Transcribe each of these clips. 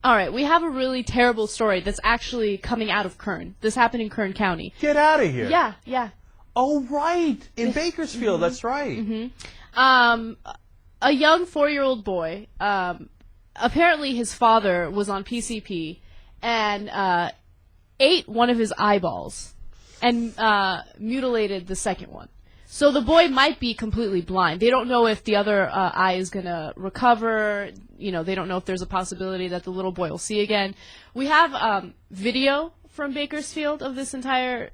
All right, we have a really terrible story that's actually coming out of Kern. This happened in Kern County. Get out of here. Yeah, yeah. Oh, right. In Bakersfield, that's right. A young 4-year-old boy, apparently his father was on PCP and ate one of his eyeballs and mutilated the second one. So the boy might be completely blind. They don't know if the other eye is going to recover. You know, they don't know if there's a possibility that the little boy will see again. We have video from Bakersfield of this entire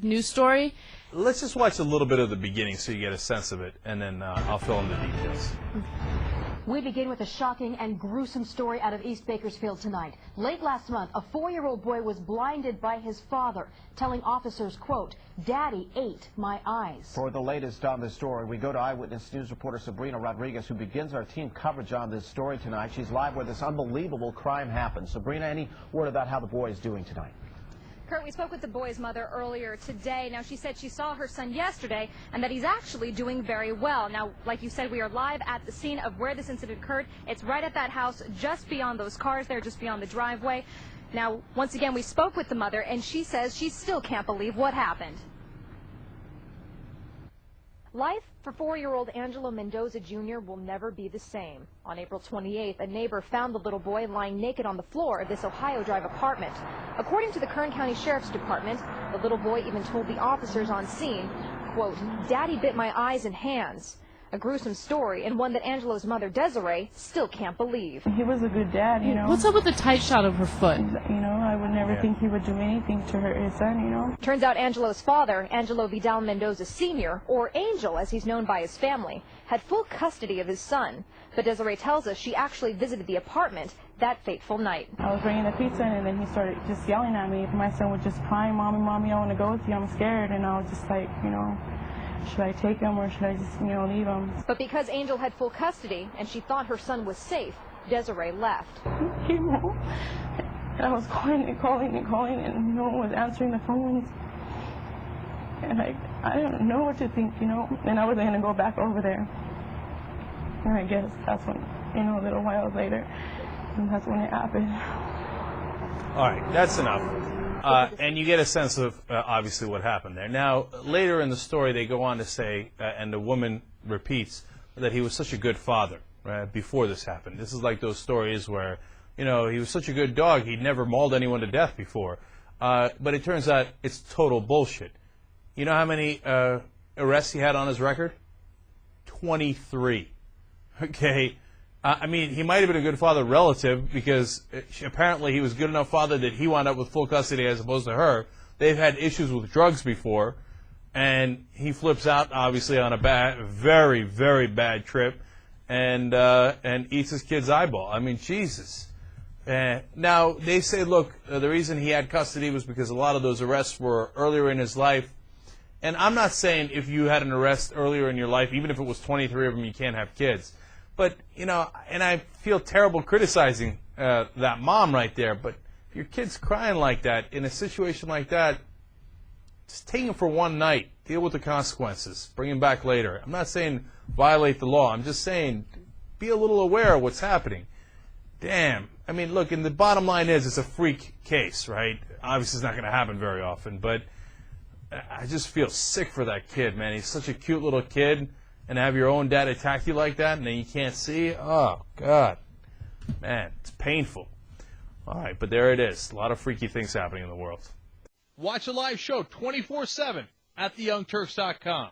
news story. Let's just watch a little bit of the beginning so you get a sense of it, and then I'll fill in the details. We begin with a shocking and gruesome story out of East Bakersfield tonight. Late last month, a 4-year-old boy was blinded by his father, telling officers, quote, "Daddy ate my eyes." For the latest on this story, we go to Eyewitness News reporter Sabrina Rodriguez, who begins our team coverage on this story tonight. She's live where this unbelievable crime happened. Sabrina, any word about how the boy is doing tonight? Kurt, we spoke with the boy's mother earlier today. Now, she said she saw her son yesterday and that he's actually doing very well. Now, like you said, we are live at the scene of where this incident occurred. It's right at that house just beyond those cars there, just beyond the driveway. Now, once again, we spoke with the mother, and she says she still can't believe what happened. Life for 4-year-old Angelo Mendoza Jr. will never be the same. On April 28th, a neighbor found the little boy lying naked on the floor of this Ohio Drive apartment. According to the Kern County Sheriff's Department, the little boy even told the officers on scene, quote, "Daddy bit my eyes and hands." A gruesome story, and one that Angelo's mother, Desiree, still can't believe. He was a good dad, you know. What's up with the tight shot of her foot? You know, I would never think he would do anything to hurt his son, you know. Turns out Angelo's father, Angelo Vidal Mendoza Sr., or Angel as he's known by his family, had full custody of his son. But Desiree tells us she actually visited the apartment that fateful night. I was bringing the pizza in, and then he started just yelling at me. My son was just crying, "Mommy, Mommy, I want to go with you. I'm scared." And I was just like, you know, should I take him or should I just, you know, leave him? But because Angel had full custody and she thought her son was safe, Desiree left. You know, and I was calling and calling and calling, and no one was answering the phones. And I don't know what to think, you know. And I wasn't going to go back over there. And I guess that's when, you know, a little while later, and that's when it happened. All right, that's enough. And you get a sense of, obviously, what happened there. Now, later in the story, they go on to say, and the woman repeats, that he was such a good father before this happened. This is like those stories where, you know, he was such a good dog, he'd never mauled anyone to death before. But it turns out it's total bullshit. You know how many arrests he had on his record? 23. Okay? I mean, he might have been a good father relative because apparently he was good enough father that he wound up with full custody as opposed to her. They've had issues with drugs before, and he flips out, obviously, on a very, very bad trip and eats his kid's eyeball. I mean, Jesus. Now, they say, look, the reason he had custody was because a lot of those arrests were earlier in his life. And I'm not saying if you had an arrest earlier in your life, even if it was 23 of them, you can't have kids. But, you know, and I feel terrible criticizing that mom right there, but if your kid's crying like that, in a situation like that, just take him for one night. Deal with the consequences. Bring him back later. I'm not saying violate the law. I'm just saying be a little aware of what's happening. Damn. I mean, look, and the bottom line is it's a freak case, right? Obviously it's not going to happen very often, but I just feel sick for that kid, man. He's such a cute little kid. And have your own dad attack you like that and then you can't see? Oh, God. Man, it's painful. All right, but there it is. A lot of freaky things happening in the world. Watch a live show 24/7 at theyoungturks.com.